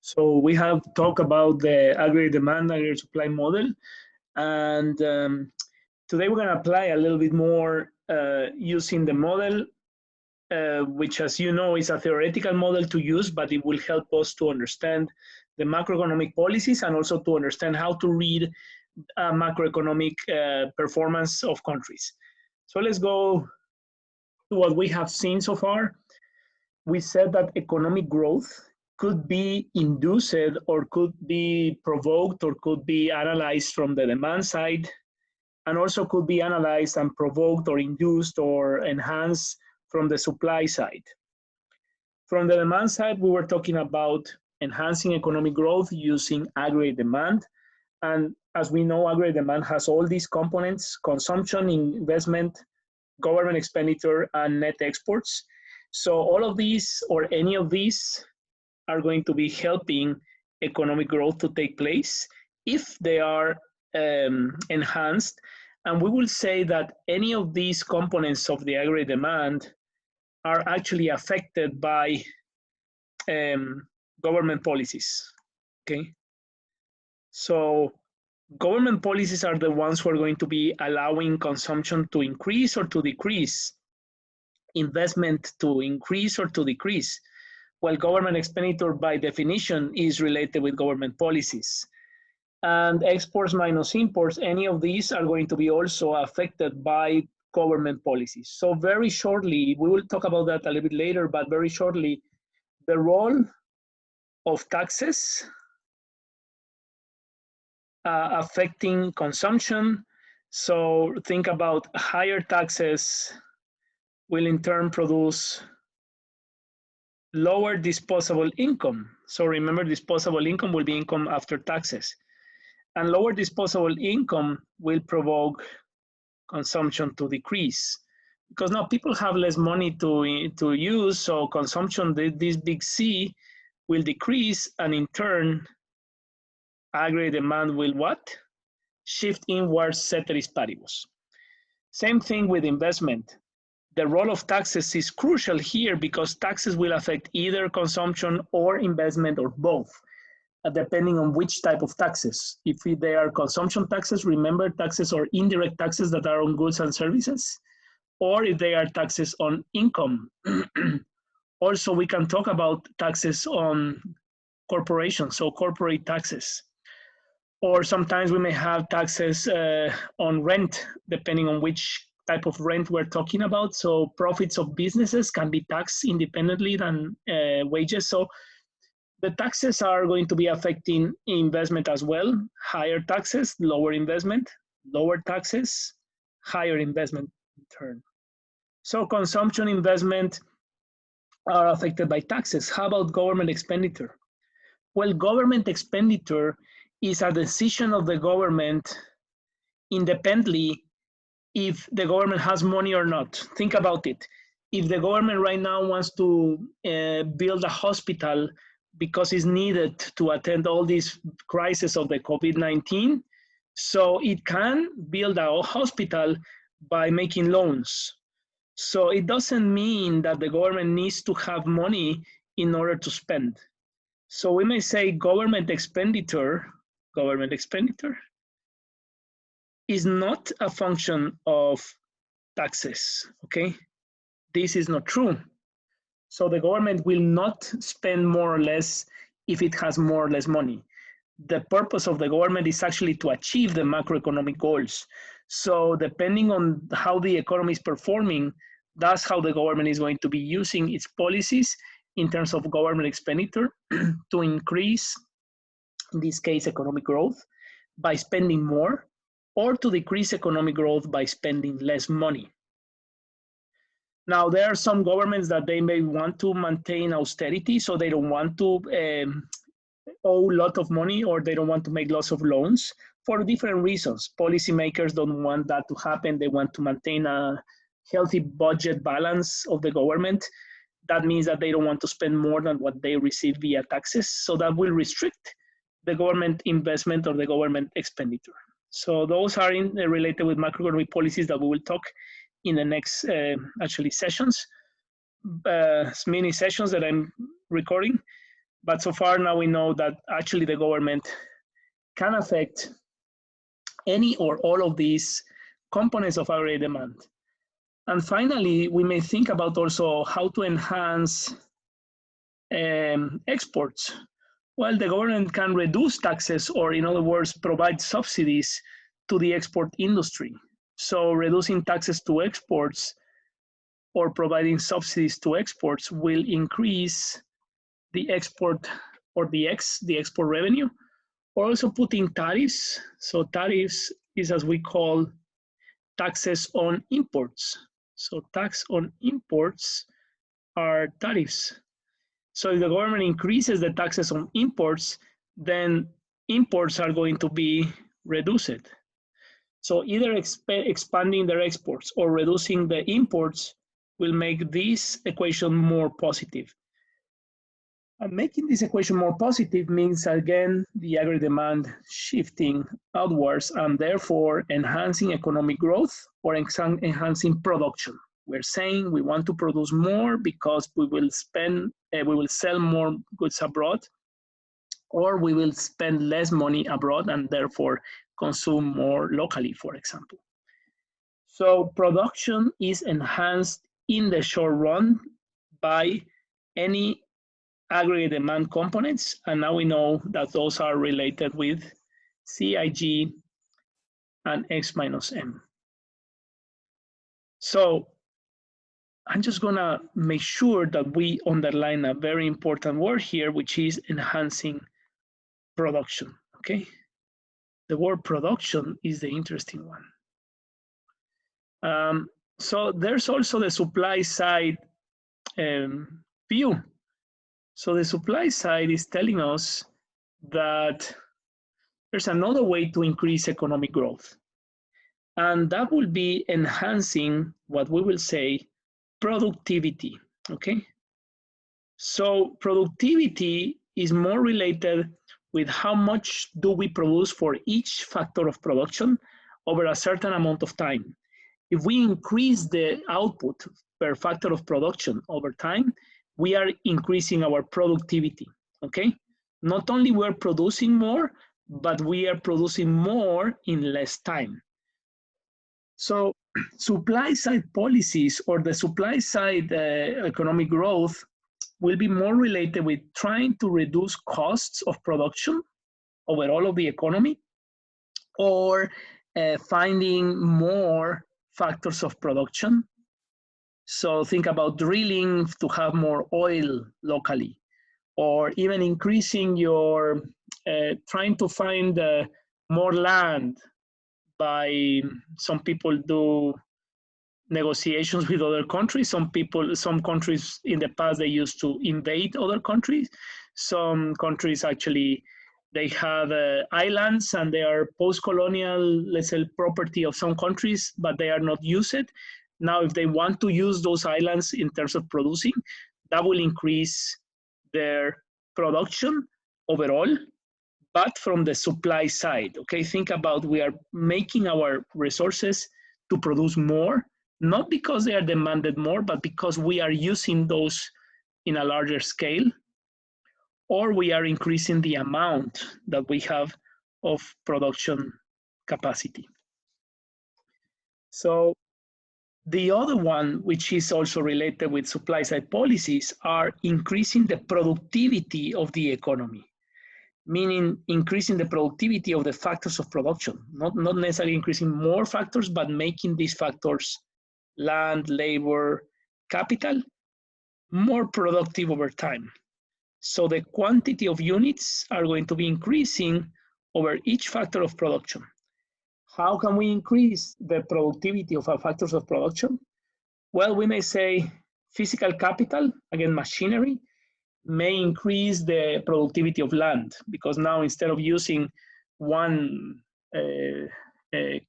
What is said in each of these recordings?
So we have talked about the aggregate demand, aggregate supply model, and today we're going to apply a little bit more using the model, which, as you know, is a theoretical model to use, but it will help us to understand the macroeconomic policies and also to understand how to read macroeconomic performance of countries. So let's go to what we have seen so far. We said that economic growth could be induced or could be provoked or could be analyzed from the demand side, and also could be analyzed and provoked or induced or enhanced from the supply side. From the demand side, we were talking about enhancing economic growth using aggregate demand. And as we know, aggregate demand has all these components: consumption, investment, government expenditure, and net exports. So all of these or any of these are going to be helping economic growth to take place if they are enhanced. And we will say that any of these components of the aggregate demand are actually affected by government policies, okay? So government policies are the ones who are going to be allowing consumption to increase or to decrease, investment to increase or to decrease, while government expenditure by definition is related with government policies. And exports minus imports, any of these are going to be also affected by government policies. So very shortly, we will talk about that a little bit later, but very shortly, the role of taxes affecting consumption. So think about higher taxes will in turn produce lower disposable income. So remember, disposable income will be income after taxes. And lower disposable income will provoke consumption to decrease. Because now people have less money to use, so consumption, this big C, will decrease, and in turn, aggregate demand will what? Shift inwards, ceteris paribus. Same thing with investment. The role of taxes is crucial here because taxes will affect either consumption or investment or both, depending on which type of taxes. If they are consumption taxes, remember, taxes are indirect taxes that are on goods and services, or if they are taxes on income. Also, we can talk about taxes on corporations, so corporate taxes. Or sometimes we may have taxes on rent, depending on which type of rent we're talking about. So profits of businesses can be taxed independently than wages. So the taxes are going to be affecting investment as well. Higher taxes, lower investment, lower taxes, higher investment in turn. So consumption, investment are affected by taxes. How about government expenditure? Well, government expenditure is a decision of the government independently if the government has money or not. Think about it. If the government right now wants to build a hospital because it's needed to attend all these crises of the COVID-19, so it can build a hospital by making loans. So it doesn't mean that the government needs to have money in order to spend. So we may say government expenditure is not a function of taxes, okay? This is not true. So the government will not spend more or less if it has more or less money. The purpose of the government is actually to achieve the macroeconomic goals. So depending on how the economy is performing, that's how the government is going to be using its policies in terms of government expenditure to increase, in this case, economic growth by spending more, or to decrease economic growth by spending less money. Now, there are some governments that they may want to maintain austerity, so they don't want to owe a lot of money, or they don't want to make lots of loans for different reasons. Policymakers don't want that to happen. They want to maintain a healthy budget balance of the government. That means that they don't want to spend more than what they receive via taxes. So that will restrict the government investment or the government expenditure. So those are related with macroeconomic policies that we will talk in the next actually sessions, mini sessions that I'm recording. But so far now we know that actually the government can affect any or all of these components of aggregate demand. And finally, we may think about also how to enhance exports. Well, the government can reduce taxes, or in other words, provide subsidies to the export industry. So reducing taxes to exports or providing subsidies to exports will increase the export or the export revenue, or also putting tariffs. So tariffs is as we call taxes on imports. So tax on imports are tariffs. So if the government increases the taxes on imports, then imports are going to be reduced. So either expanding their exports or reducing the imports will make this equation more positive. And making this equation more positive means, again, the aggregate demand shifting outwards and therefore enhancing economic growth or enhancing production. We're saying we want to produce more because we will sell more goods abroad, or we will spend less money abroad and therefore consume more locally, for example. So production is enhanced in the short run by any aggregate demand components, and now we know that those are related with CIG and X minus M. So I'm just gonna make sure that we underline a very important word here, which is enhancing production, okay? The word production is the interesting one. So there's also the supply side view. So the supply side is telling us that there's another way to increase economic growth. And that will be enhancing what we will say productivity, okay? So productivity is more related with how much do we produce for each factor of production over a certain amount of time. If we increase the output per factor of production over time, we are increasing our productivity, okay? Not only we're producing more, but we are producing more in less time. So supply side policies or the supply side economic growth will be more related with trying to reduce costs of production overall of the economy, or finding more factors of production. So think about drilling to have more oil locally, or even increasing your, trying to find more land by, some people do negotiations with other countries. Some countries in the past, they used to invade other countries. Some countries actually, they have islands and they are post-colonial, let's say, property of some countries, but they are not used. Now, if they want to use those islands in terms of producing, that will increase their production overall, but from the supply side, okay? Think about, we are making our resources to produce more, not because they are demanded more, but because we are using those in a larger scale, or we are increasing the amount that we have of production capacity. So the other one, which is also related with supply side policies, are increasing the productivity of the economy, meaning increasing the productivity of the factors of production, not necessarily increasing more factors, but making these factors, land, labor, capital, more productive over time. So the quantity of units are going to be increasing over each factor of production. How can we increase the productivity of our factors of production? Well, we may say physical capital, again, machinery, may increase the productivity of land, because now instead of using one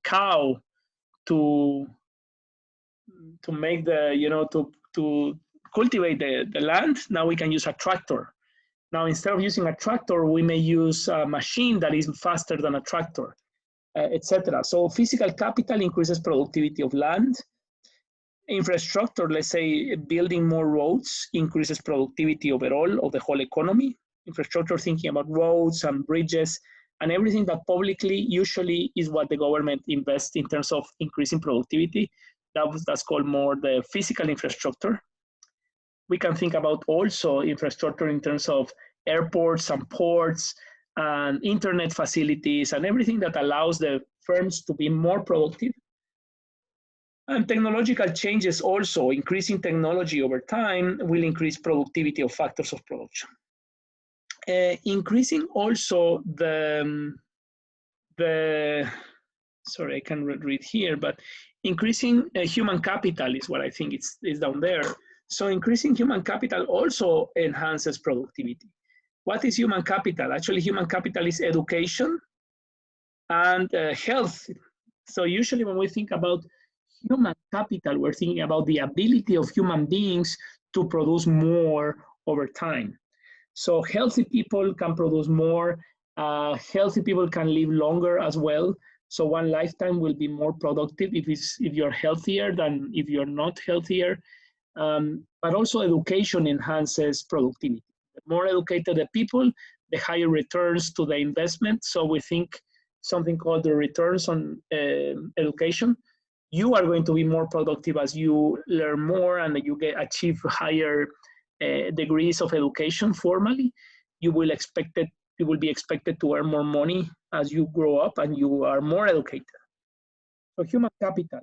cow to make the, to cultivate the land, now we can use a tractor. Now, instead of using a tractor, we may use a machine that is faster than a tractor, etc. So physical capital increases productivity of land. Infrastructure, let's say building more roads, increases productivity overall of the whole economy. infrastructure, thinking about roads and bridges and everything that publicly usually is what the government invests in terms of increasing productivity. That's called more the physical infrastructure. We can think about also infrastructure in terms of airports and ports and internet facilities and everything that allows the firms to be more productive. And technological changes also, increasing technology over time will increase productivity of factors of production. Increasing also sorry, I can't read here, but increasing human capital is what I think is down there. So increasing human capital also enhances productivity. What is human capital? Actually, human capital is education and health. So usually when we think about human capital, we're thinking about the ability of human beings to produce more over time. So healthy people can produce more. Healthy people can live longer as well. So one lifetime will be more productive if you're healthier than if you're not healthier. But also education enhances productivity. The more educated the people, the higher returns to the investment. So we think something called the returns on education. You are going to be more productive as you learn more and you achieve higher degrees of education formally. You will be expected to earn more money as you grow up and you are more educated. So human capital.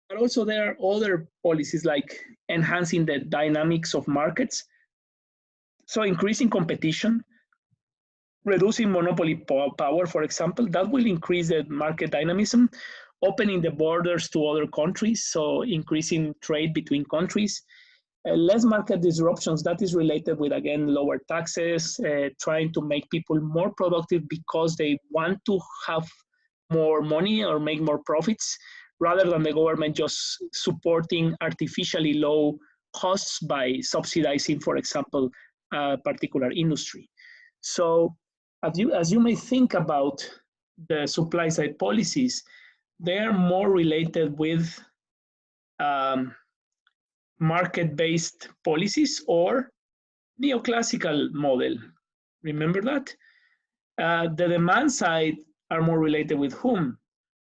But also there are other policies like enhancing the dynamics of markets. So increasing competition, reducing monopoly power, for example, that will increase the market dynamism, opening the borders to other countries, so increasing trade between countries. Less market disruptions, that is related with, again, lower taxes, trying to make people more productive because they want to have more money or make more profits, rather than the government just supporting artificially low costs by subsidizing, for example, a particular industry. So as you may think about the supply side policies, they are more related with market-based policies or neoclassical model. Remember that? The demand side are more related with whom?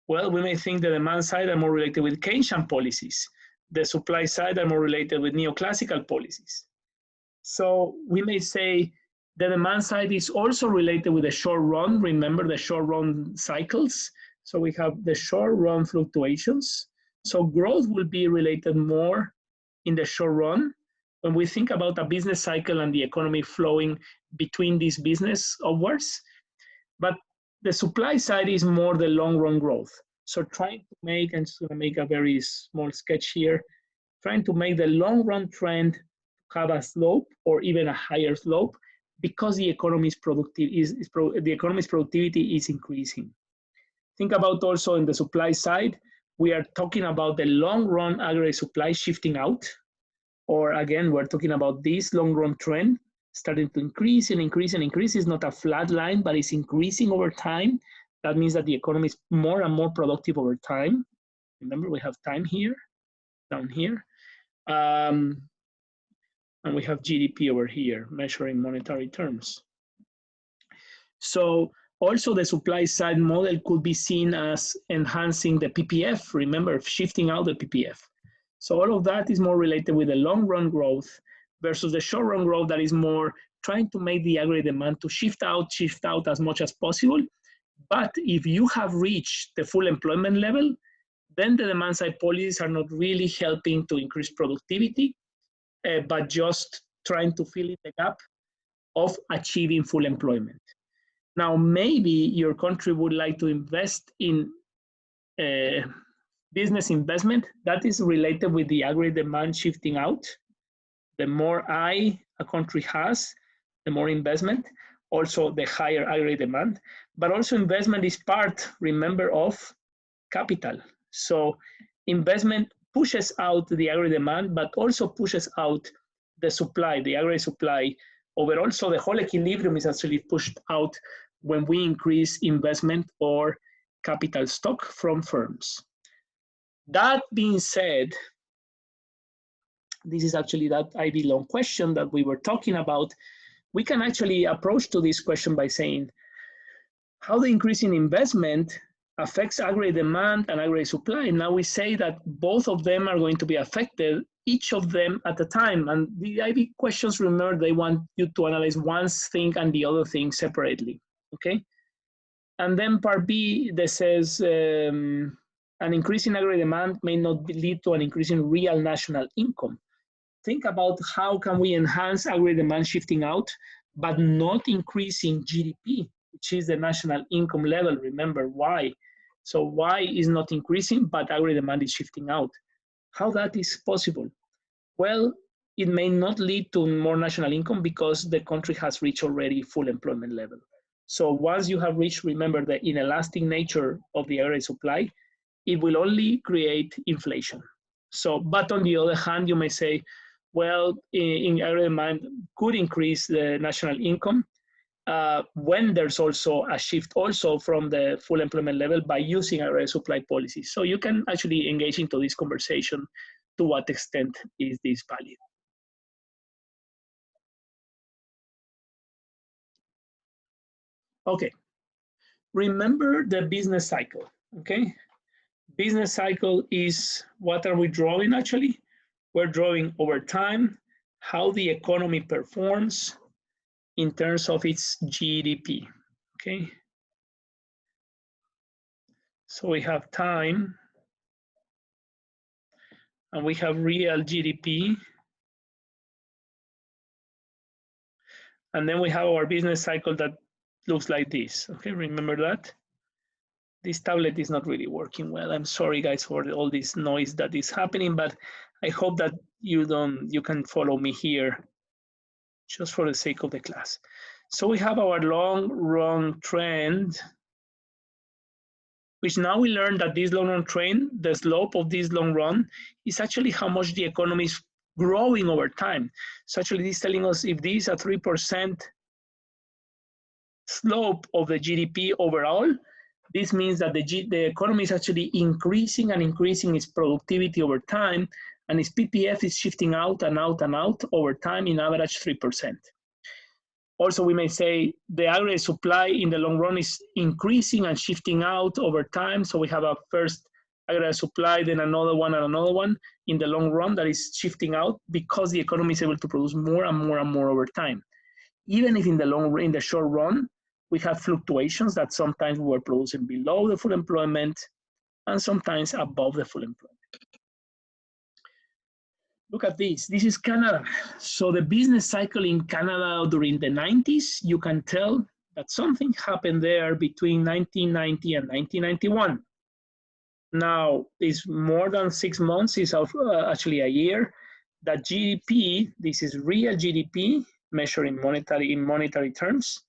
Well, we may think the demand side are more related with Keynesian policies. The supply side are more related with neoclassical policies. So we may say the demand side is also related with the short run. Remember the short run cycles? So we have the short run fluctuations. So growth will be related more in the short run when we think about a business cycle and the economy flowing between these business upwards. But the supply side is more the long run growth. So trying to make, I'm just going to make a very small sketch here, trying to make the long run trend have a slope or even a higher slope because the economy's productivity is increasing. Think about also in the supply side, we are talking about the long run aggregate supply shifting out, or again, we're talking about this long run trend starting to increase and increase and increase. It's not a flat line, but it's increasing over time. That means that the economy is more and more productive over time. Remember, we have time here, down here. And we have GDP over here, measuring monetary terms. So also the supply side model could be seen as enhancing the PPF. Remember, shifting out the PPF. So all of that is more related with the long run growth versus the short run growth that is more trying to make the aggregate demand to shift out as much as possible. But if you have reached the full employment level, then the demand side policies are not really helping to increase productivity, but just trying to fill in the gap of achieving full employment. Now, maybe your country would like to invest in business investment that is related with the aggregate demand shifting out. The more a country has, the more investment, also the higher aggregate demand. But also investment is part, remember, of capital. So investment pushes out the aggregate demand, but also pushes out the supply, the aggregate supply overall. So the whole equilibrium is actually pushed out when we increase investment or capital stock from firms. That being said, this is actually that Ivy long question that we were talking about. we can actually approach to this question by saying how the increase in investment affects aggregate demand and aggregate supply. Now we say that both of them are going to be affected, each of them at a time. And the IB questions, remember, they want you to analyze one thing and the other thing separately, okay? And then part B, that says an increase in aggregate demand may not lead to an increase in real national income. Think about how can we enhance aggregate demand shifting out, but not increasing GDP, which is the national income level. Remember why. So why is not increasing, but aggregate demand is shifting out? How that is possible? Well, it may not lead to more national income because the country has reached already full employment level. So once you have reached, remember the inelastic nature of the aggregate supply, it will only create inflation. So, but on the other hand, you may say, well, in aggregate demand could increase the national income when there's also a shift also from the full employment level by using aggregate supply policies. So you can actually engage into this conversation to what extent is this valid. Okay, remember the business cycle, okay? Business cycle is what are we drawing actually? We're drawing over time how the economy performs in terms of its GDP, okay? So we have time and we have real GDP. And then we have our business cycle that looks like this, okay? Remember that? This tablet is not really working well. I'm sorry guys for all this noise that is happening, but I hope that you can follow me here just for the sake of the class. So we have our long run trend, which now we learn that this long run trend, the slope of this long run is actually how much the economy is growing over time. So actually this is telling us if this is a 3% slope of the GDP overall, this means that the economy is actually increasing and increasing its productivity over time, and its PPF is shifting out and out and out over time in average 3%. Also, we may say the aggregate supply in the long run is increasing and shifting out over time. So we have a first aggregate supply, then another one and another one in the long run that is shifting out because the economy is able to produce more and more and more over time. Even if in the short run, we have fluctuations that sometimes we were producing below the full employment and sometimes above the full employment. Look at this. This is Canada. So the business cycle in Canada during the 90s, you can tell that something happened there between 1990 and 1991. Now, it's more than 6 months, it's actually a year, that GDP, this is real GDP, measured in monetary terms,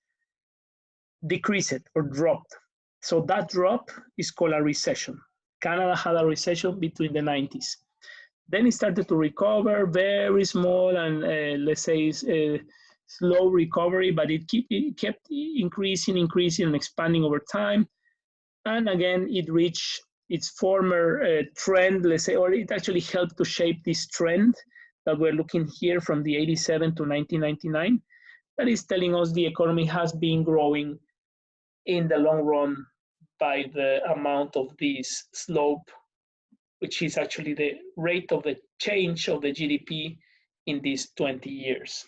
decreased or dropped. So that drop is called a recession. Canada had a recession between the 90s. Then it started to recover, very small and let's say slow recovery, but it kept increasing and expanding over time. And again, it reached its former trend, let's say, or it actually helped to shape this trend that we're looking here from the 87 to 1999. That is telling us the economy has been growing in the long run by the amount of this slope, which is actually the rate of the change of the GDP in these 20 years,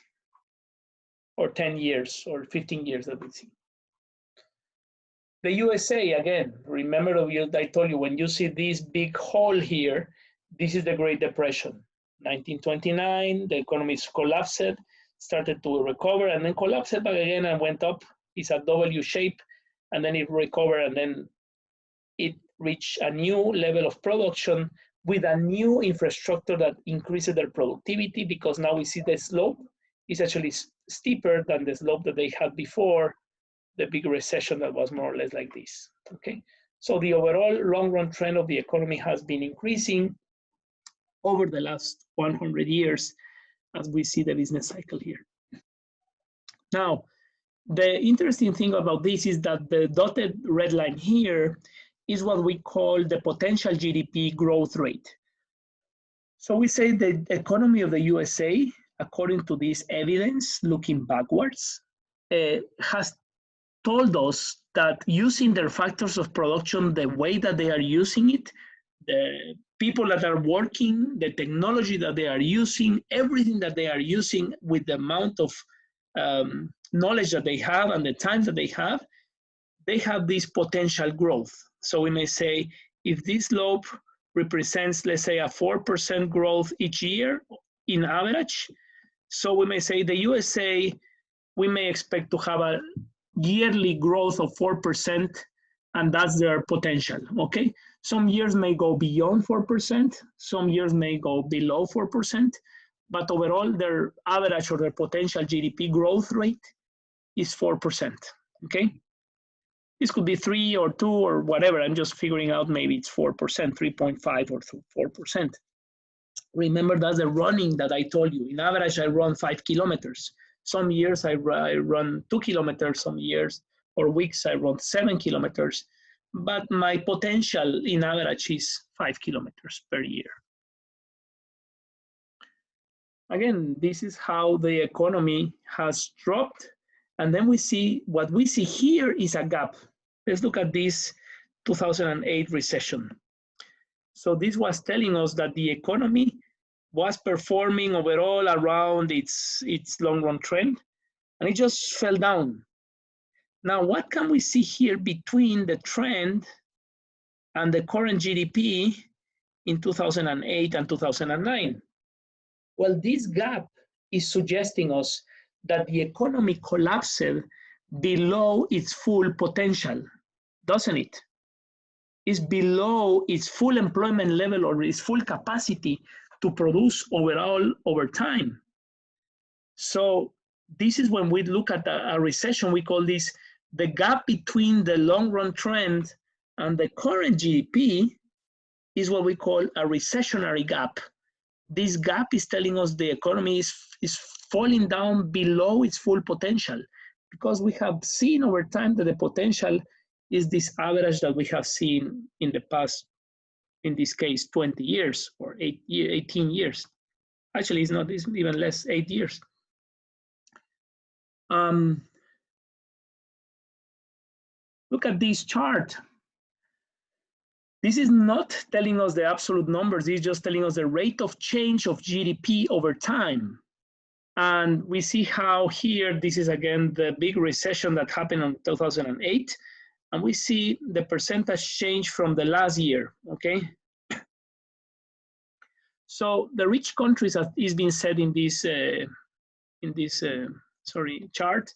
or 10 years, or 15 years that we see. The USA, again, remember I told you, when you see this big hole here, this is the Great Depression. 1929, the economy collapsed, started to recover, and then collapsed back again and went up. It's a W shape, and then it recovered, and then it reached a new level of production with a new infrastructure that increases their productivity, because now we see the slope is actually steeper than the slope that they had before the big recession that was more or less like this, okay? So the overall long-run trend of the economy has been increasing over the last 100 years, as we see the business cycle here. Now, the interesting thing about this is that the dotted red line here is what we call the potential GDP growth rate. So we say the economy of the USA according to this evidence, looking backwards, has told us that using their factors of production the way that they are using it, the people that are working, the technology that they are using, everything that they are using with the amount of knowledge that they have and the time that they have this potential growth. So we may say, if this slope represents, let's say, a 4% growth each year in average, so we may say the USA, we may expect to have a yearly growth of 4%, and that's their potential, okay? Some years may go beyond 4%, some years may go below 4%, but overall their average or their potential GDP growth rate is 4%, okay? This could be 3 or 2 or whatever. I'm just figuring out maybe it's 4%, 3.5 or 4%. Remember, that's the running that I told you. In average, I run 5 kilometers. Some years I run 2 kilometers, some years or weeks I run 7 kilometers. But my potential in average is 5 kilometers per year. Again, this is how the economy has dropped. And then we see, what we see here is a gap. Let's look at this 2008 recession. So this was telling us that the economy was performing overall around its long-run trend, and it just fell down. Now, what can we see here between the trend and the current GDP in 2008 and 2009? Well, this gap is suggesting us that the economy collapsed below its full potential, doesn't it? It's below its full employment level or its full capacity to produce overall over time. So this is when we look at a recession, we call this the gap between the long-run trend and the current GDP is what we call a recessionary gap. This gap is telling us the economy is falling down below its full potential, because we have seen over time that the potential is this average that we have seen in the past, in this case, 20 years or 18 years. Actually, it's not, it's even less, 8 years. Look at this chart. This is not telling us the absolute numbers, it's just telling us the rate of change of GDP over time. And we see how here, this is again the big recession that happened in 2008. And we see the percentage change from the last year, okay? So the rich countries, as is being said in this, chart,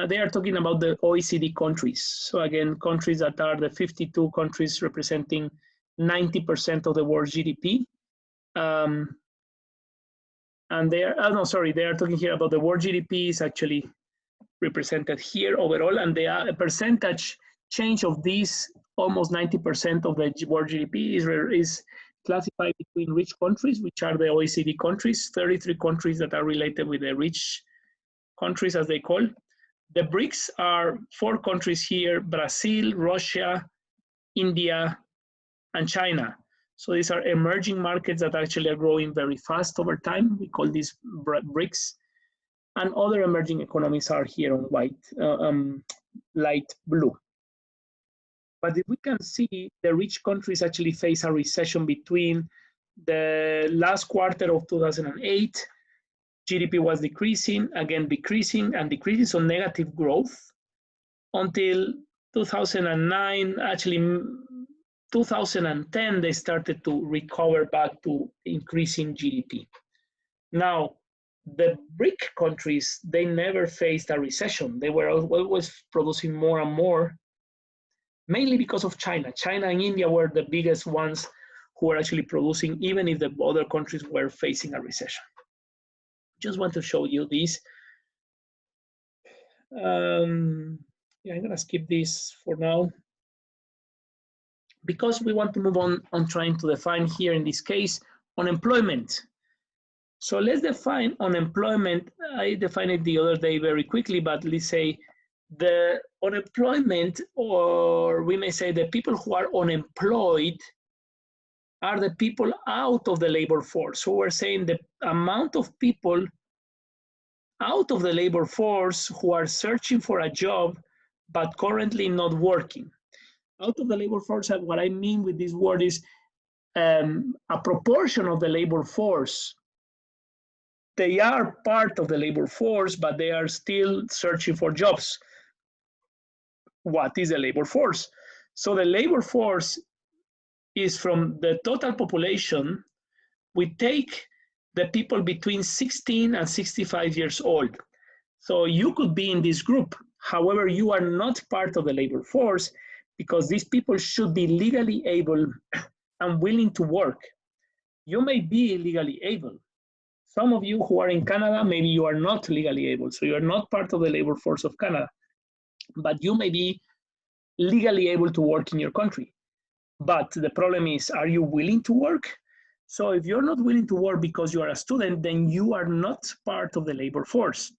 they are talking about the OECD countries. So again, countries that are the 52 countries representing 90% of the world's GDP. And they are, they are talking here about the world GDP is actually represented here overall, and the percentage change of these almost 90% of the world GDP is classified between rich countries, which are the OECD countries, 33 countries that are related with the rich countries, as they call. The BRICS are 4 countries here: Brazil, Russia, India, and China. So these are emerging markets that actually are growing very fast over time. We call these BRICS. And other emerging economies are here on white, light blue. But if we can see, the rich countries actually face a recession between the last quarter of 2008. GDP was decreasing, again decreasing and decreasing, so negative growth until 2009. Actually, 2010, they started to recover back to increasing GDP. Now, the BRIC countries, they never faced a recession. They were always producing more and more, mainly because of China. China and India were the biggest ones who were actually producing, even if the other countries were facing a recession. Just want to show you this. Yeah, I'm gonna skip this for now, because we want to move on trying to define here, in this case, unemployment. So let's define unemployment. I defined it the other day very quickly, but let's say the unemployment, or we may say the people who are unemployed, are the people out of the labor force. So we're saying the amount of people out of the labor force who are searching for a job but currently not working. Out of the labor force, what I mean with this word is a proportion of the labor force. They are part of the labor force, but they are still searching for jobs. What is the labor force? So the labor force is from the total population. We take the people between 16 and 65 years old. So you could be in this group. However, you are not part of the labor force because these people should be legally able and willing to work. You may be legally able. Some of you who are in Canada, maybe you are not legally able, so you are not part of the labor force of Canada, but you may be legally able to work in your country. But the problem is, are you willing to work? So if you're not willing to work because you are a student, then you are not part of the labor force.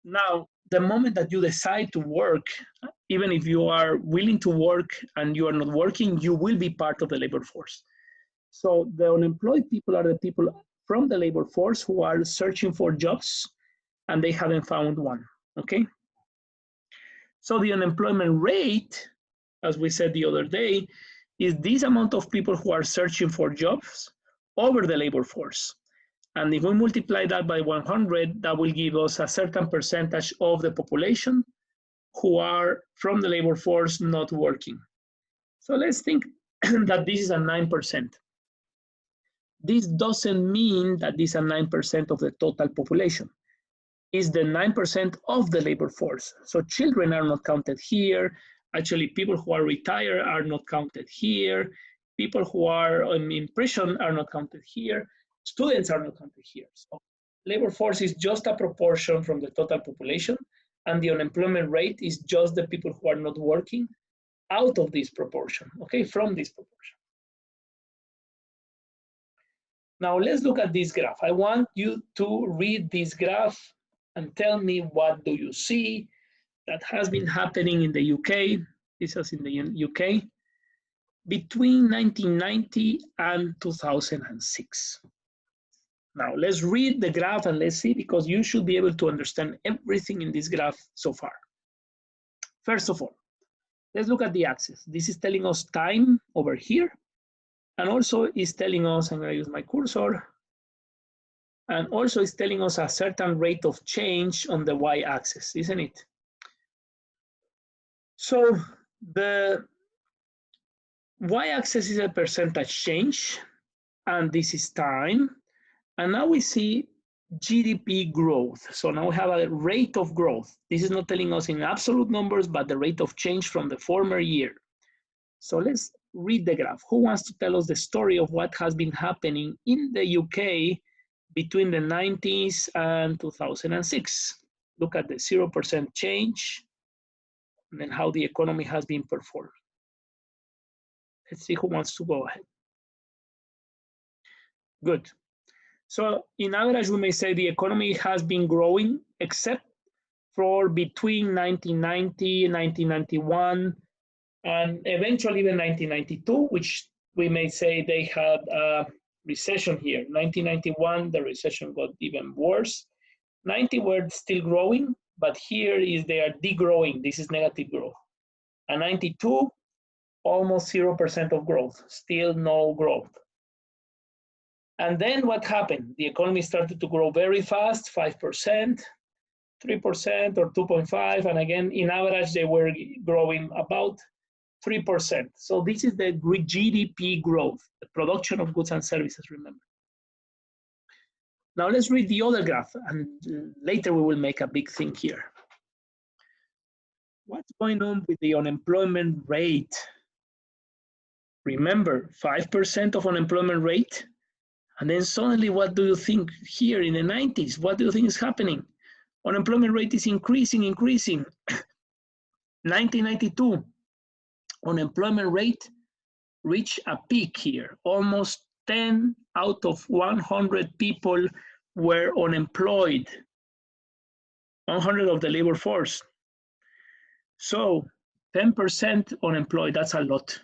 Now, the moment that you decide to work, even if you are willing to work and you are not working, you will be part of the labor force. So the unemployed people are the people from the labor force who are searching for jobs and they haven't found one, okay? So the unemployment rate, as we said the other day, is this amount of people who are searching for jobs over the labor force. And if we multiply that by 100, that will give us a certain percentage of the population who are from the labor force not working. So let's think that this is a 9%. This doesn't mean that this is a 9% of the total population. It's the 9% of the labor force. So children are not counted here. Actually, people who are retired are not counted here. People who are in prison are not counted here. Students are not counted here. So labor force is just a proportion from the total population, and the unemployment rate is just the people who are not working out of this proportion, okay, from this proportion. Now let's look at this graph. I want you to read this graph and tell me what do you see that has been happening in the UK. This is in the UK between 1990 and 2006. Now let's read the graph and let's see, because you should be able to understand everything in this graph so far. First of all, let's look at the axis. This is telling us time over here. And also is telling us, I'm gonna use my cursor, and also is telling us a certain rate of change on the y-axis, isn't it? So the y-axis is a percentage change, and this is time. And now we see GDP growth. So now we have a rate of growth. This is not telling us in absolute numbers, but the rate of change from the former year. So let's read the graph. Who wants to tell us the story of what has been happening in the UK between the 90s and 2006? Look at the 0% change and then how the economy has been performing. Let's see who wants to go ahead. Good. So in average, we may say the economy has been growing, except for between 1990 and 1991, and eventually even 1992, which we may say they had a recession here. 1991, the recession got even worse. 90 were still growing, but here is they are degrowing. This is negative growth. And 92, almost 0% of growth, still no growth. And then what happened? The economy started to grow very fast, 5%, 3% or 2.5, and again, in average, they were growing about 3%. So this is the GDP growth, the production of goods and services, remember. Now let's read the other graph, and later we will make a big thing here. What's going on with the unemployment rate? Remember, 5% of unemployment rate, and then suddenly what do you think here in the 90s? What do you think is happening? Unemployment rate is increasing. 1992, unemployment rate reached a peak here. Almost 10 out of 100 people were unemployed. 100 of the labor force. So 10% unemployed, that's a lot.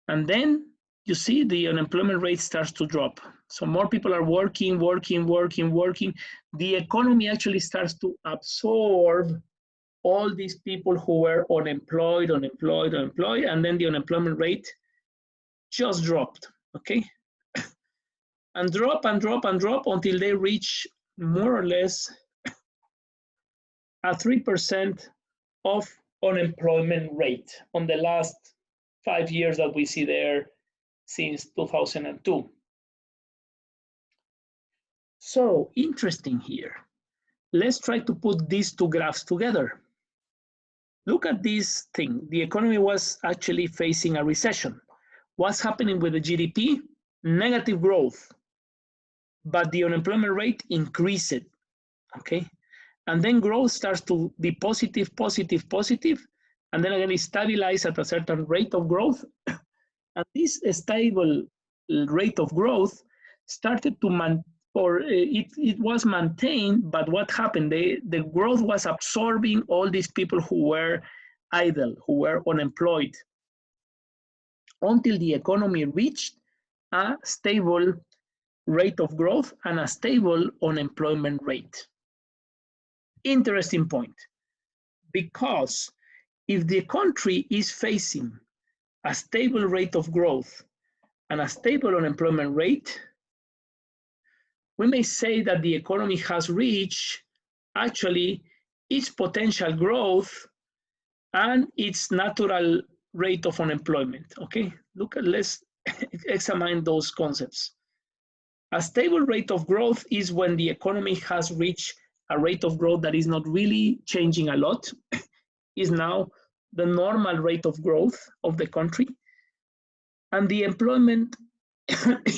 And then you see the unemployment rate starts to drop. So more people are working. The economy actually starts to absorb all these people who were unemployed, and then the unemployment rate just dropped, okay? And drop until they reach more or less a 3% of unemployment rate on the last 5 years that we see there since 2002. So interesting here. Let's try to put these two graphs together. Look at this thing. The economy was actually facing a recession. What's happening with the GDP? Negative growth, but the unemployment rate increased, okay? And then growth starts to be positive, and then again it stabilizes at a certain rate of growth. And this stable rate of growth started to it was maintained, but what happened? The growth was absorbing all these people who were idle, who were unemployed, until the economy reached a stable rate of growth and a stable unemployment rate. Interesting point, because if the country is facing a stable rate of growth and a stable unemployment rate, we may say that the economy has reached actually its potential growth and its natural rate of unemployment, okay? Let's examine those concepts. A stable rate of growth is when the economy has reached a rate of growth that is not really changing a lot, is now the normal rate of growth of the country, and the employment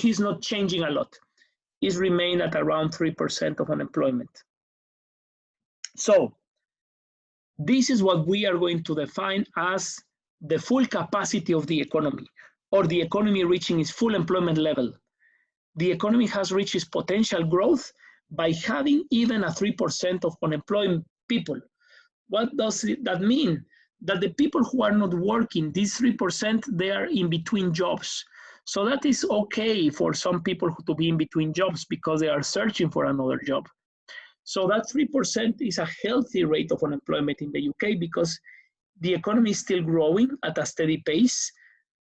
is not changing a lot, is remain at around 3% of unemployment. So this is what we are going to define as the full capacity of the economy, or the economy reaching its full employment level. The economy has reached its potential growth by having even a 3% of unemployed people. What does that mean? That the people who are not working, these 3%, they are in between jobs. So that is okay for some people to be in between jobs because they are searching for another job. So that 3% is a healthy rate of unemployment in the UK because the economy is still growing at a steady pace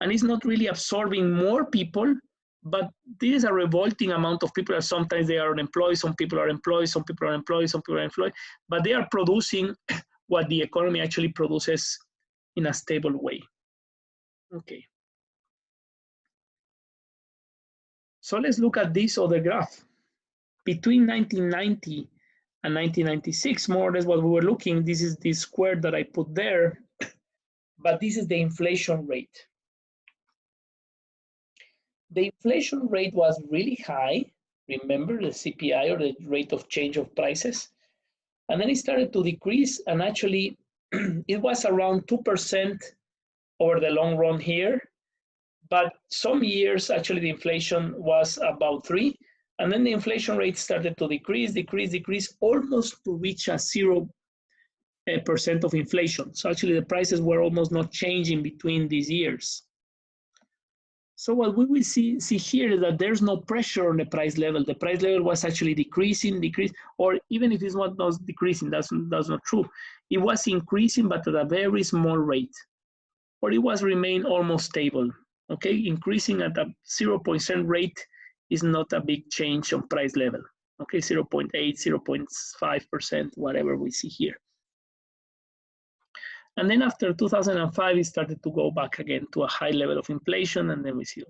and is not really absorbing more people, but this is a revolting amount of people. Sometimes they are unemployed, some people are employed, some people are employed, some people are employed, but they are producing what the economy actually produces in a stable way. Okay. So let's look at this other graph. Between 1990 and 1996, more or less what we were looking, this is the square that I put there, but this is the inflation rate. The inflation rate was really high. Remember the CPI, or the rate of change of prices? And then it started to decrease, and actually it was around 2% over the long run here. But some years, actually the inflation was about 3%, and then the inflation rate started to decrease, almost to reach a 0% of inflation. So actually the prices were almost not changing between these years. So what we will see here is that there's no pressure on the price level. The price level was actually decreasing, or even if it's not decreasing, that's not true. It was increasing, but at a very small rate, or it was remain almost stable. Okay, increasing at a 0% rate is not a big change on price level. Okay, 0.8, 0.5%, whatever we see here. And then after 2005, it started to go back again to a high level of inflation, and then we see.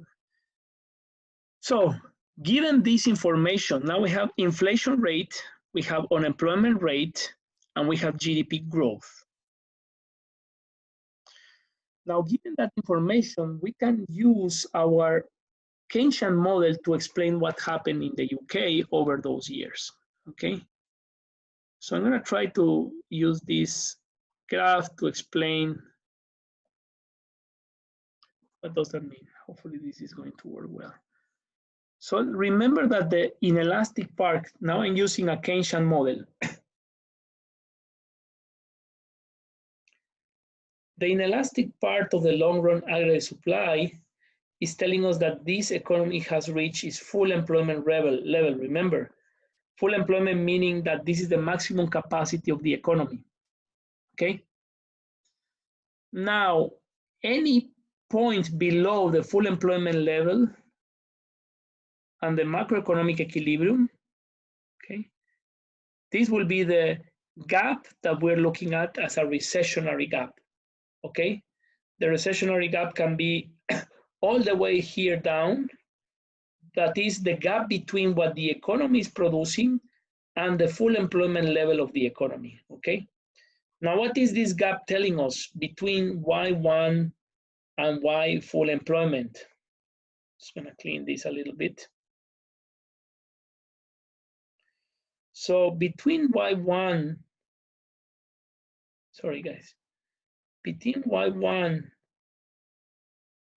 So given this information, now we have inflation rate, we have unemployment rate, and we have GDP growth. Now, given that information, we can use our Keynesian model to explain what happened in the UK over those years, okay? So I'm gonna try to use this graph to explain what does that mean. Hopefully this is going to work well. So remember that the inelastic part, now I'm using a Keynesian model. The inelastic part of the long run aggregate supply is telling us that this economy has reached its full employment level. Remember, full employment meaning that this is the maximum capacity of the economy, okay? Now, any point below the full employment level and the macroeconomic equilibrium, okay, this will be the gap that we're looking at as a recessionary gap, okay? The recessionary gap can be all the way here down. That is the gap between what the economy is producing and the full employment level of the economy, okay? Now, what is this gap telling us between Y1 and Y full employment? Just gonna clean this a little bit. So between Y1, sorry guys, between Y1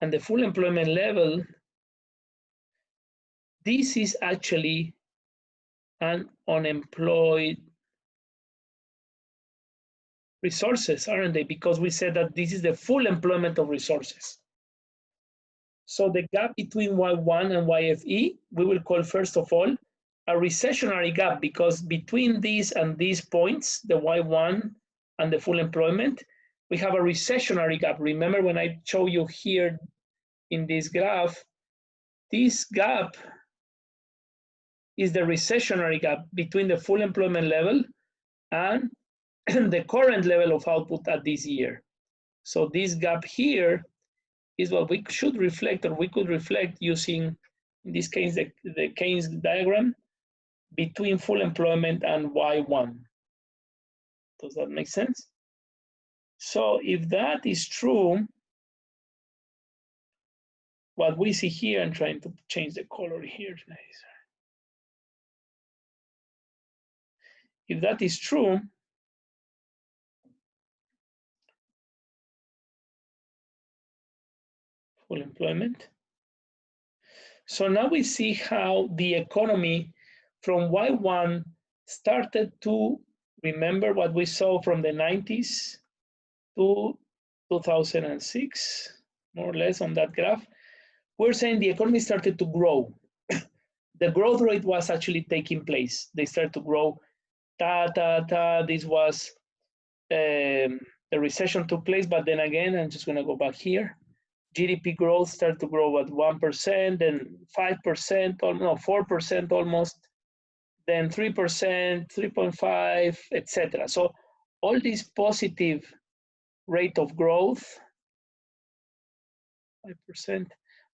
and the full employment level, this is actually an unemployed resources, aren't they? Because we said that this is the full employment of resources. So the gap between Y1 and YFE, we will call first of all a recessionary gap, because between these and these points, the Y1 and the full employment, we have a recessionary gap. Remember when I show you here in this graph, this gap is the recessionary gap between the full employment level and the current level of output at this year. So this gap here is what we should reflect, or we could reflect using, in this case, the Keynes diagram between full employment and Y1. Does that make sense? So if that is true, what we see here, I'm trying to change the color here. If that is true, full employment. So now we see how the economy from Y1 started to, remember what we saw from the 90s to 2006, more or less on that graph. We're saying the economy started to grow. The growth rate was actually taking place. They started to grow, this was, the recession took place, but then again, I'm just gonna go back here. GDP growth started to grow at 1%, then 5%, or no, 4% almost, then 3%, 3.5, etc. So all this positive rate of growth, 5%,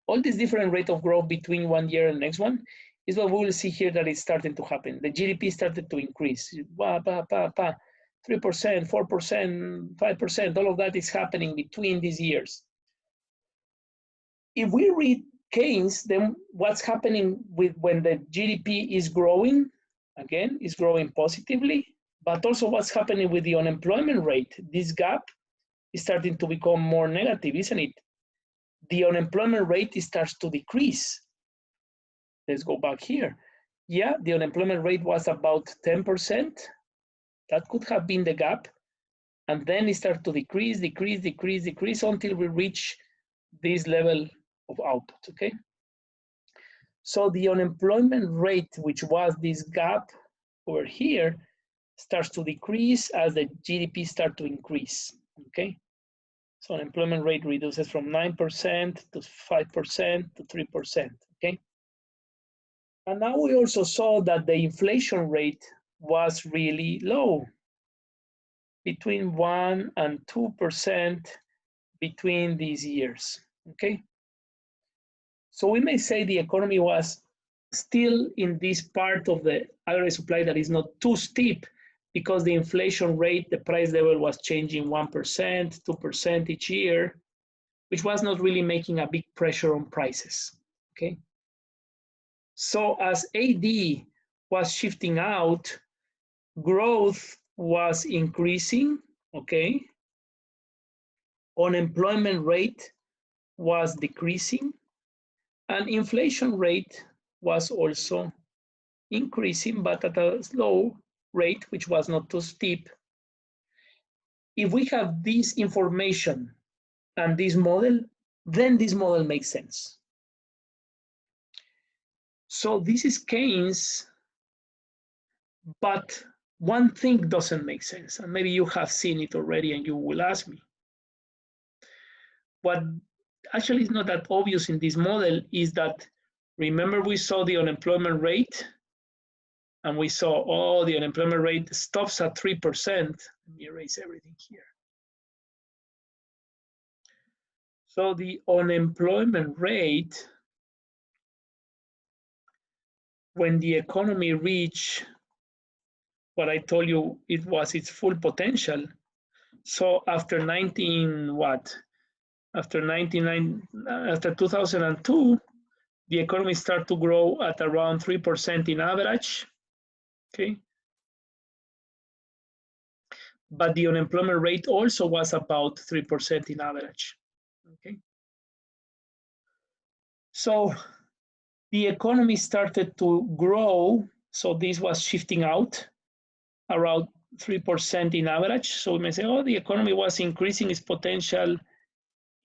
all this different rate of growth between one year and the next one is what we will see here that is starting to happen. The GDP started to increase, 3%, 4%, 5%, all of that is happening between these years. If we read Keynes, then what's happening with when the GDP is growing, again, is growing positively, but also what's happening with the unemployment rate. This gap is starting to become more negative, isn't it? The unemployment rate starts to decrease. Let's go back here. Yeah, the unemployment rate was about 10%. That could have been the gap. And then it started to decrease until we reach this level of output, okay? So the unemployment rate, which was this gap over here, starts to decrease as the GDP starts to increase, okay? So unemployment rate reduces from 9% to 5% to 3%, okay? And now we also saw that the inflation rate was really low, between 1 and 2% between these years, okay? So we may say the economy was still in this part of the aggregate supply that is not too steep, because the inflation rate, the price level was changing 1%, 2% each year, which was not really making a big pressure on prices, okay? So as AD was shifting out, growth was increasing, okay? Unemployment rate was decreasing, and inflation rate was also increasing, but at a slow rate, which was not too steep. If we have this information and this model, then this model makes sense. So this is Keynes, but one thing doesn't make sense, and maybe you have seen it already and you will ask me. What actually is not that obvious in this model is that, remember we saw the unemployment rate, and we saw, oh, the unemployment rate stops at 3%. Let me erase everything here. So the unemployment rate, when the economy reached what I told you it was its full potential. So after 2002, the economy started to grow at around 3% in average. Okay. But the unemployment rate also was about 3% in average. Okay. So the economy started to grow. So this was shifting out around 3% in average. So we may say, oh, the economy was increasing its potential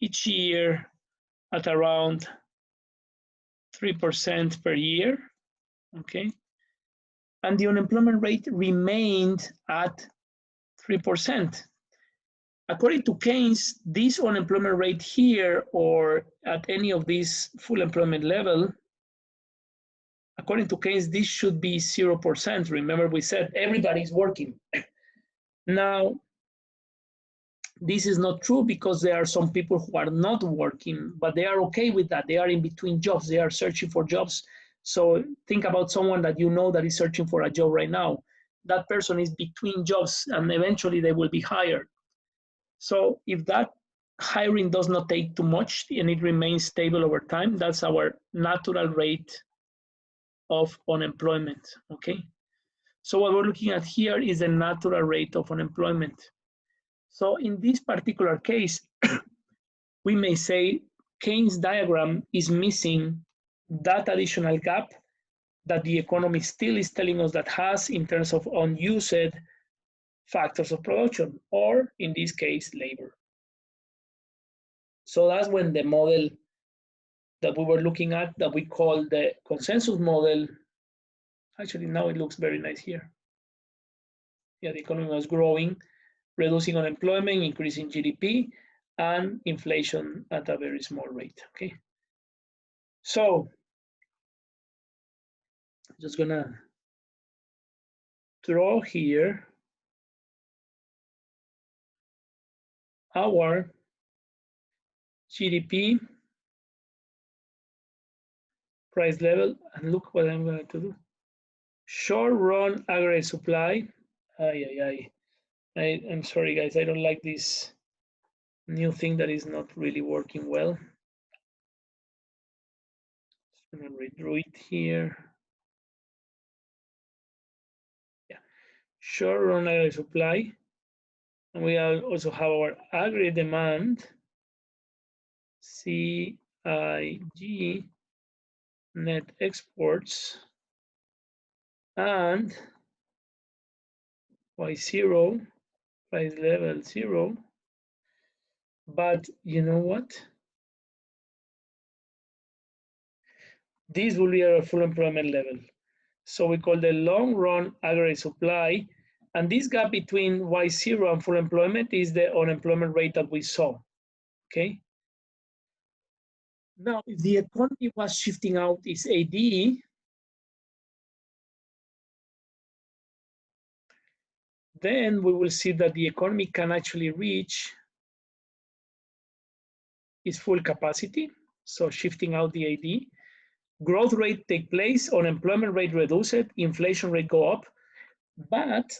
each year at around 3% per year. Okay. And the unemployment rate remained at 3%. According to Keynes, this unemployment rate here or at any of these full employment level, according to Keynes, this should be 0%. Remember, we said everybody's working. Now, this is not true because there are some people who are not working, but they are okay with that. They are in between jobs. They are searching for jobs. So think about someone that you know that is searching for a job right now. That person is between jobs and eventually they will be hired. So if that hiring does not take too much and it remains stable over time, that's our natural rate of unemployment, okay? So what we're looking at here is the natural rate of unemployment. So in this particular case, we may say Keynes' diagram is missing that additional gap that the economy still is telling us that has in terms of unused factors of production, or in this case, labor. So that's when the model that we were looking at, that we call the consensus model, actually now it looks very nice here. Yeah, the economy was growing, reducing unemployment, increasing GDP, and inflation at a very small rate, okay? So, just gonna draw here our GDP, price level, and look what I'm going to do. Short run aggregate supply. I'm sorry, guys. I don't like this new thing that is not really working well. Just going to redraw it here. Yeah, short run aggregate supply. And we also have our aggregate demand, CIG, net exports, and Y0, price level 0. But you know what? This will be our full employment level. So we call the long run aggregate supply. And this gap between Y0 and full employment is the unemployment rate that we saw, okay? Now, if the economy was shifting out its AD, then we will see that the economy can actually reach its full capacity. So shifting out the AD, growth rate take place, unemployment rate reduce it, inflation rate go up, but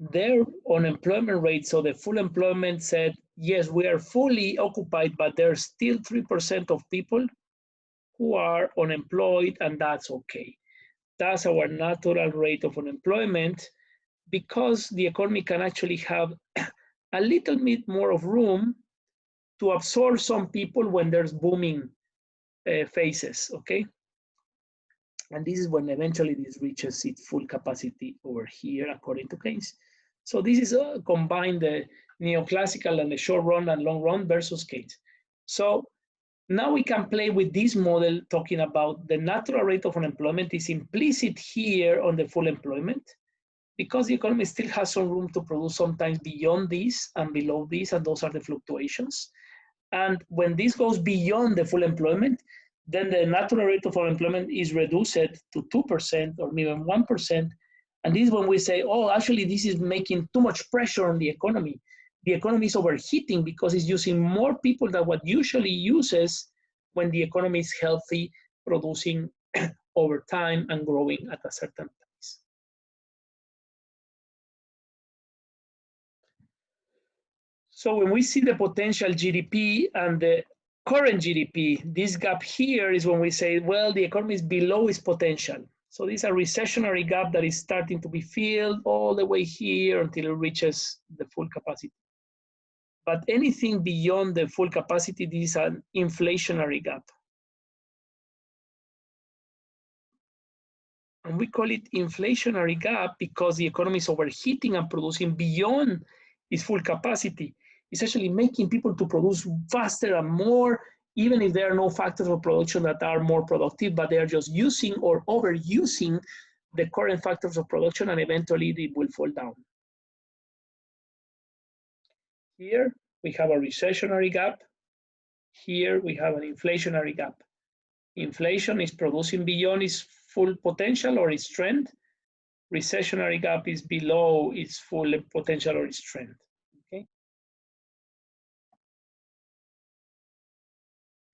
their unemployment rate, so the full employment said, yes, we are fully occupied, but there's still 3% of people who are unemployed, and that's okay. That's our natural rate of unemployment, because the economy can actually have a little bit more of room to absorb some people when there's booming phases, okay? And this is when eventually this reaches its full capacity over here, according to Keynes. So this is combined the neoclassical and the short run and long run versus Keynes. So now we can play with this model talking about the natural rate of unemployment is implicit here on the full employment because the economy still has some room to produce sometimes beyond this and below this, and those are the fluctuations. And when this goes beyond the full employment, then the natural rate of unemployment is reduced to 2% or even 1%. And this is when we say, oh, actually, this is making too much pressure on the economy. The economy is overheating because it's using more people than what usually uses when the economy is healthy, producing over time and growing at a certain pace. So when we see the potential GDP and the current GDP, this gap here is when we say, well, the economy is below its potential. So this is a recessionary gap that is starting to be filled all the way here until it reaches the full capacity. But anything beyond the full capacity, this is an inflationary gap. And we call it inflationary gap because the economy is overheating and producing beyond its full capacity. It's actually making people to produce faster and more, even if there are no factors of production that are more productive, but they are just using or overusing the current factors of production, and eventually they will fall down. Here we have a recessionary gap. Here we have an inflationary gap. Inflation is producing beyond its full potential or its trend. Recessionary gap is below its full potential or its trend. Okay.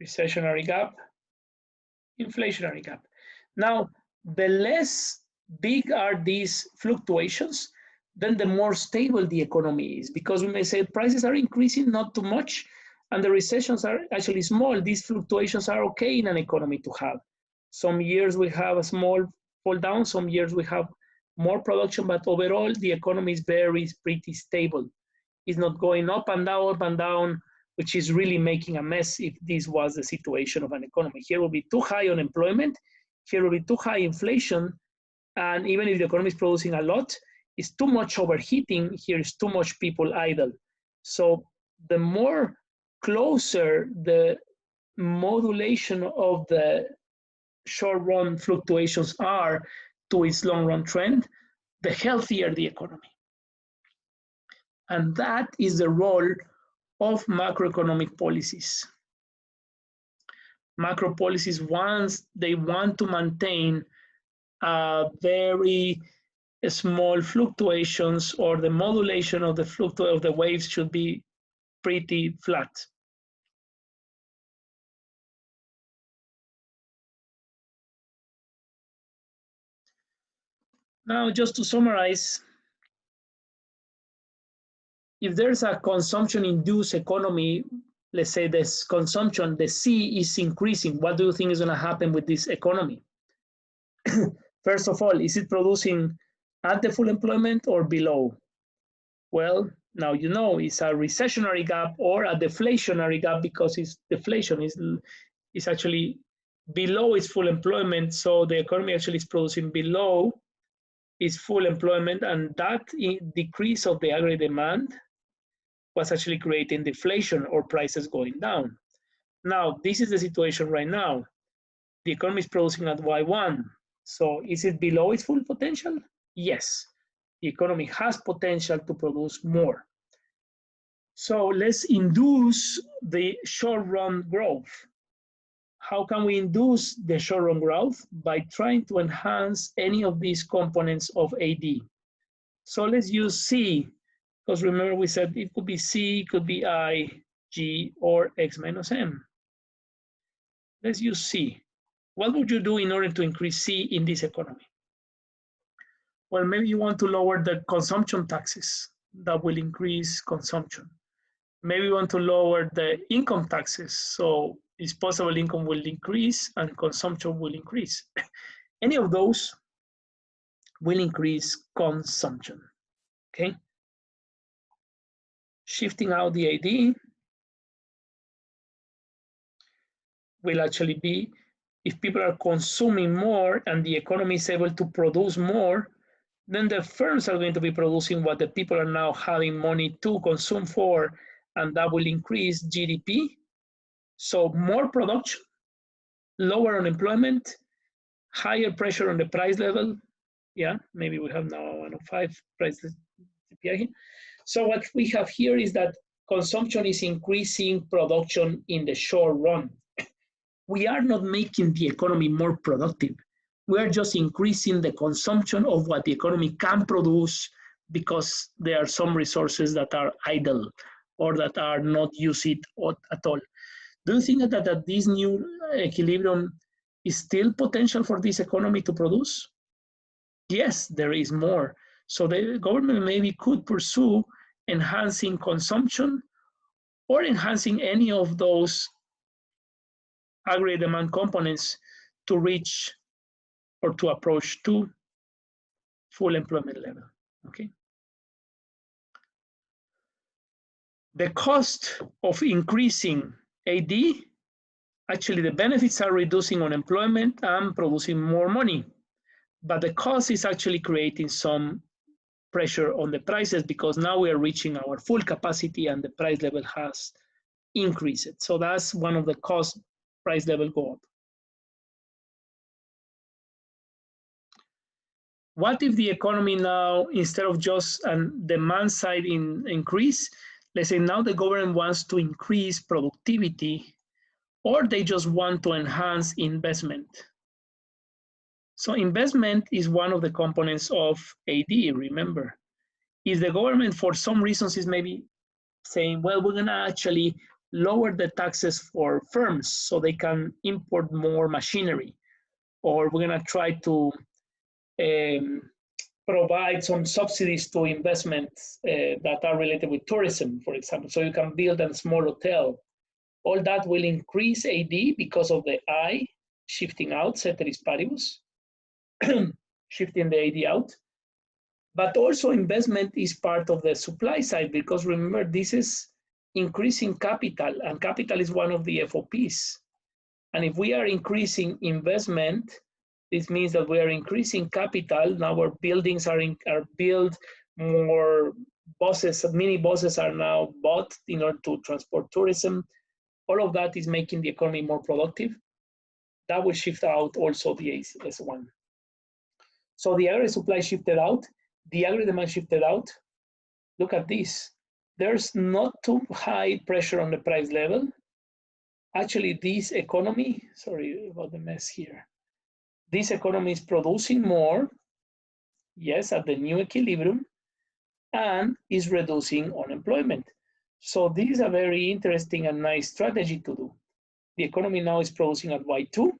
Recessionary gap, inflationary gap. Now, the less big are these fluctuations, then the more stable the economy is, because we may say prices are increasing not too much and the recessions are actually small. These fluctuations are okay in an economy to have. Some years we have a small fall down, some years we have more production, but overall the economy is pretty stable. It's not going up and down, which is really making a mess if this was the situation of an economy. Here will be too high unemployment, here will be too high inflation, and even if the economy is producing a lot, it's too much overheating, here is too much people idle. So the more closer the modulation of the short-run fluctuations are to its long-run trend, the healthier the economy. And that is the role of macroeconomic policies. Macro policies, once they want to maintain very small fluctuations, or the modulation of the waves should be pretty flat. Now, just to summarize, if there's a consumption-induced economy, let's say this consumption, the C is increasing, what do you think is going to happen with this economy? First of all, is it producing at the full employment or below? Well, now you know it's a recessionary gap or a deflationary gap, because its deflation is actually below its full employment. So the economy actually is producing below its full employment, and that decrease of the aggregate demand was actually creating deflation or prices going down. Now, this is the situation right now. The economy is producing at Y1. So is it below its full potential? Yes. The economy has potential to produce more. So let's induce the short-run growth. How can we induce the short-run growth? By trying to enhance any of these components of AD. So let's use C, because remember we said it could be C, could be I, G, or X minus M. Let's use C. What would you do in order to increase C in this economy? Well, maybe you want to lower the consumption taxes. That will increase consumption. Maybe you want to lower the income taxes, so disposable income will increase and consumption will increase. Any of those will increase consumption, okay? Shifting out the AD will actually be, if people are consuming more and the economy is able to produce more, then the firms are going to be producing what the people are now having money to consume for, and that will increase GDP. So more production, lower unemployment, higher pressure on the price level. Yeah, maybe we have now 105 price CPI. So what we have here is that consumption is increasing production in the short run. We are not making the economy more productive. We are just increasing the consumption of what the economy can produce because there are some resources that are idle or that are not used at all. Do you think that this new equilibrium is still potential for this economy to produce? Yes, there is more. So the government maybe could pursue enhancing consumption or enhancing any of those aggregate demand components to reach or to approach to full employment level. Okay. The cost of increasing AD, actually the benefits are reducing unemployment and producing more money, but the cost is actually creating some pressure on the prices because now we are reaching our full capacity and the price level has increased. So that's one of the cost price level go up. What if the economy now, instead of just a demand side increase, let's say now the government wants to increase productivity or they just want to enhance investment. So investment is one of the components of AD, remember. If the government for some reasons is maybe saying, well, we're gonna actually lower the taxes for firms so they can import more machinery, or we're gonna try to provide some subsidies to investments that are related with tourism, for example, so you can build a small hotel. All that will increase AD because of the I shifting out, ceteris paribus, shifting the AD out. But also investment is part of the supply side because remember, this is increasing capital and capital is one of the FOPs. And if we are increasing investment, this means that we are increasing capital. Now our buildings are built, more buses, mini buses are now bought in order to transport tourism. All of that is making the economy more productive. That will shift out also the S1. So the aggregate supply shifted out, the aggregate demand shifted out. Look at this. There's not too high pressure on the price level. Actually, this economy, sorry about the mess here. This economy is producing more, yes, at the new equilibrium, and is reducing unemployment. So this is a very interesting and nice strategy to do. The economy now is producing at Y2.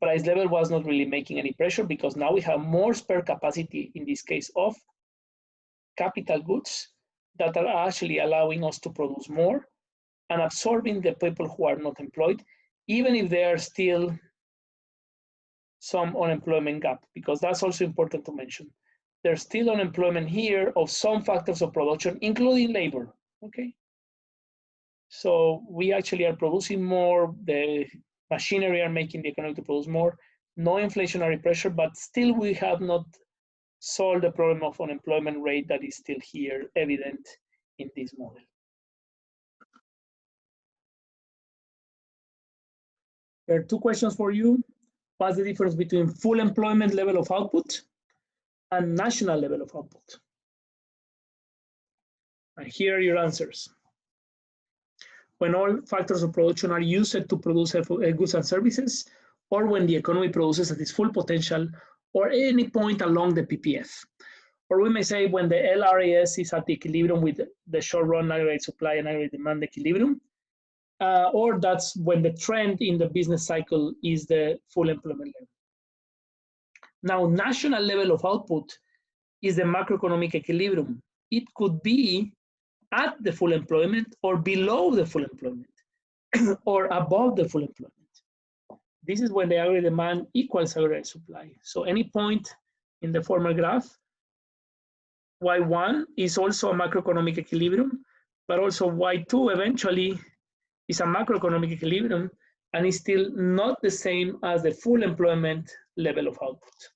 Price level was not really making any pressure because now we have more spare capacity, in this case of capital goods, that are actually allowing us to produce more and absorbing the people who are not employed, even if there are still some unemployment gap, because that's also important to mention. There's still unemployment here of some factors of production, including labor, okay? So we actually are producing more, the machinery are making the economy to produce more, no inflationary pressure, but still we have not solved the problem of unemployment rate that is still here evident in this model. There are two questions for you. What's the difference between full employment level of output and national level of output? And here are your answers. When all factors of production are used to produce goods and services, or when the economy produces at its full potential, or any point along the PPF. Or we may say when the LRAS is at the equilibrium with the short-run aggregate supply and aggregate demand equilibrium, or that's when the trend in the business cycle is the full employment level. Now, national level of output is the macroeconomic equilibrium. It could be at the full employment or below the full employment or above the full employment. This is when the aggregate demand equals aggregate supply. So any point in the former graph, Y1 is also a macroeconomic equilibrium, but also Y2 eventually is a macroeconomic equilibrium and is still not the same as the full employment level of output.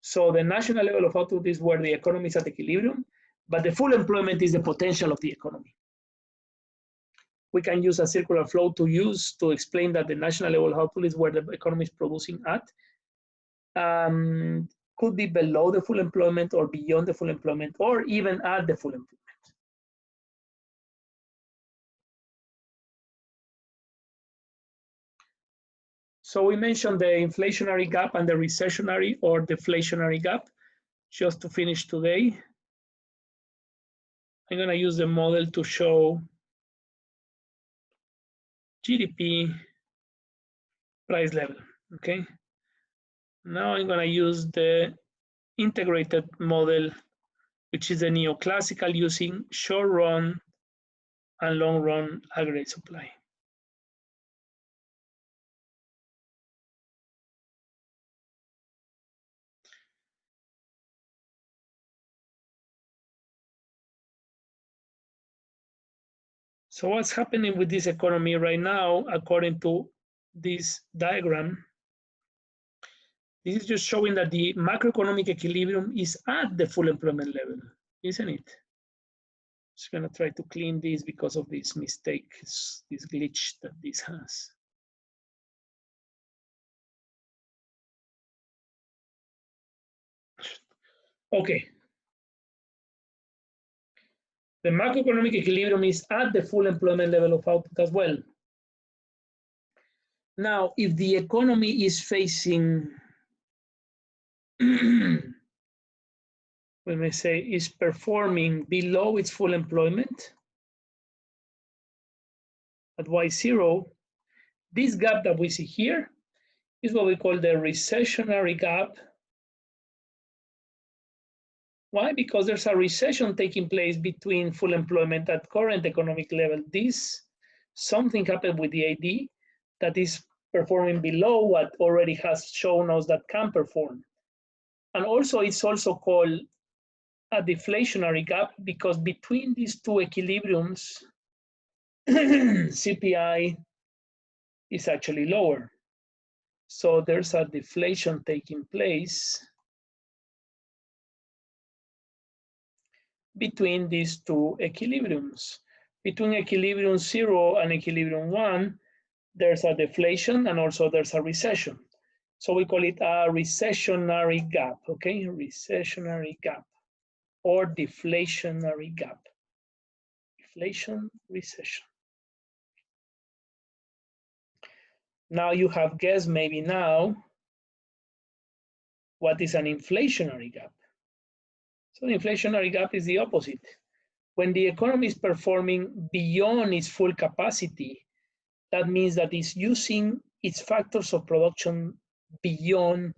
So the national level of output is where the economy is at equilibrium, but the full employment is the potential of the economy. We can use a circular flow to explain that the national level output is where the economy is producing at. Could be below the full employment or beyond the full employment or even at the full employment. So we mentioned the inflationary gap and the recessionary or deflationary gap. Just to finish today, I'm going to use the model to show GDP price level, okay? Now I'm going to use the integrated model, which is the neoclassical using short run and long run aggregate supply. So what's happening with this economy right now, according to this diagram, this is just showing that the macroeconomic equilibrium is at the full employment level, isn't it? Just gonna try to clean this because of this mistake, this glitch that this has. Okay. The macroeconomic equilibrium is at the full employment level of output as well. Now, if the economy is facing, we may say, is performing below its full employment at Y0, this gap that we see here is what we call the recessionary gap. Why? Because there's a recession taking place between full employment at current economic level. Something happened with the AD that is performing below what already has shown us that can perform. And also it's also called a deflationary gap because between these two equilibriums, CPI is actually lower. So there's a deflation taking place between these two equilibriums. Between equilibrium 0 and equilibrium 1, there's a deflation and also there's a recession. So we call it a recessionary gap, okay? Recessionary gap or deflationary gap. Deflation, recession. Now you have guessed maybe now what is an inflationary gap. So the inflationary gap is the opposite. When the economy is performing beyond its full capacity, that means that it's using its factors of production beyond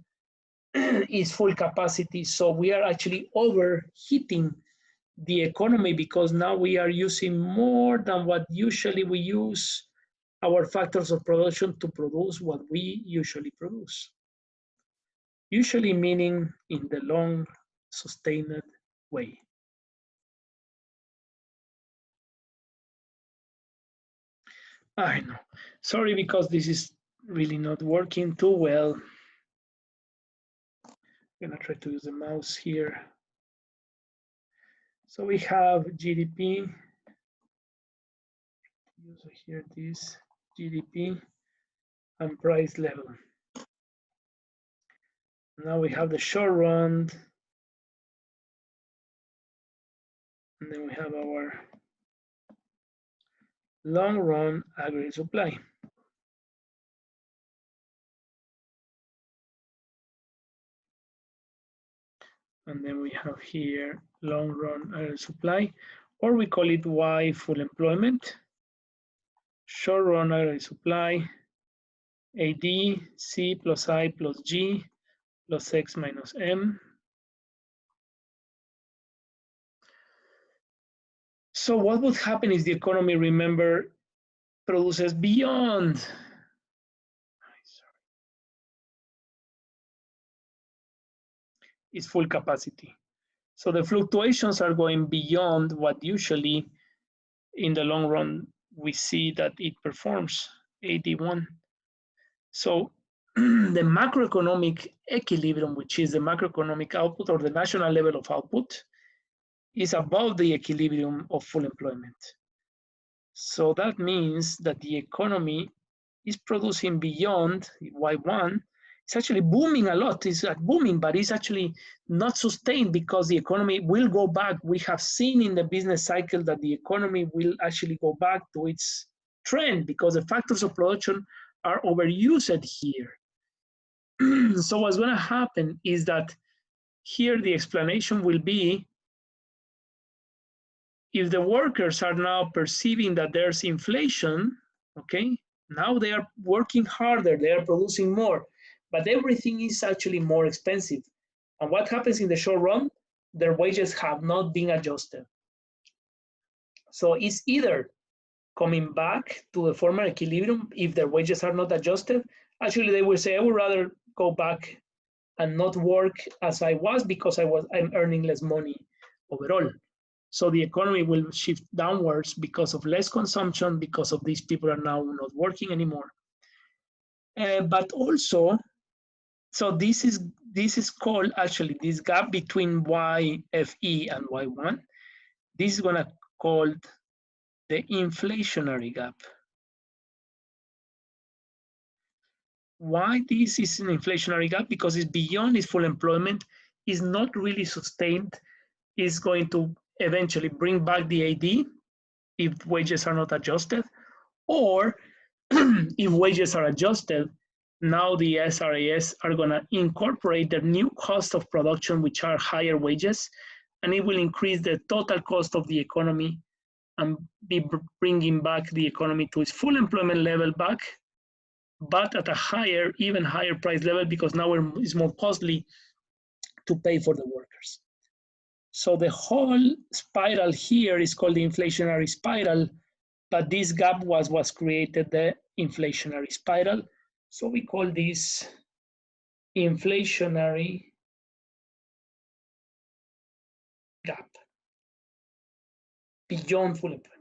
its full capacity. So we are actually overheating the economy because now we are using more than what usually we use our factors of production to produce what we usually produce. Usually meaning in the long, sustained way. I know. Sorry, because this is really not working too well. I'm gonna try to use the mouse here. So we have GDP. Use here this GDP and price level. Now we have the short run. And then we have our long run aggregate supply. And then we have here long run aggregate supply, or we call it Y full employment. Short run aggregate supply, AD, C plus I plus G plus X minus M. So what would happen if the economy, remember, produces beyond its full capacity? So the fluctuations are going beyond what usually in the long run we see that it performs, AD1. So the macroeconomic equilibrium, which is the macroeconomic output or the national level of output, is above the equilibrium of full employment. So that means that the economy is producing beyond Y1. It's actually booming a lot. It's booming, but it's actually not sustained because the economy will go back. We have seen in the business cycle that the economy will actually go back to its trend because the factors of production are overused here. So what's going to happen is that here the explanation will be if the workers are now perceiving that there's inflation, okay, now they are working harder, they are producing more, but everything is actually more expensive. And what happens in the short run? Their wages have not been adjusted. So it's either coming back to the former equilibrium if their wages are not adjusted. Actually, they will say, I would rather go back and not work as I was because I'm earning less money overall. So the economy will shift downwards because of less consumption, because of these people are now not working anymore. But also, so this is called actually this gap between YFE and Y1. This is gonna called the inflationary gap. Why this is an inflationary gap? Because it's beyond its full employment, is not really sustained, is going to eventually bring back the AD if wages are not adjusted, or if wages are adjusted, now the SRAS are going to incorporate the new cost of production, which are higher wages, and it will increase the total cost of the economy and be bringing back the economy to its full employment level back, but at a higher, even higher price level because now it's more costly to pay for the workers. So the whole spiral here is called the inflationary spiral, but this gap was created the inflationary spiral. So we call this inflationary gap beyond full employment.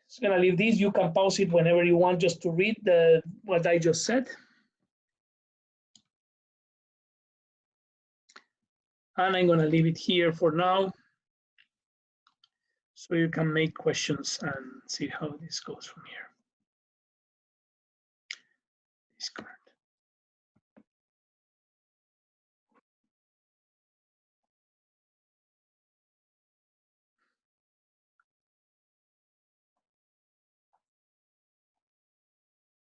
So I'm gonna leave this. You can pause it whenever you want just to read what I just said. And I'm gonna leave it here for now. So you can make questions and see how this goes from here. Discard.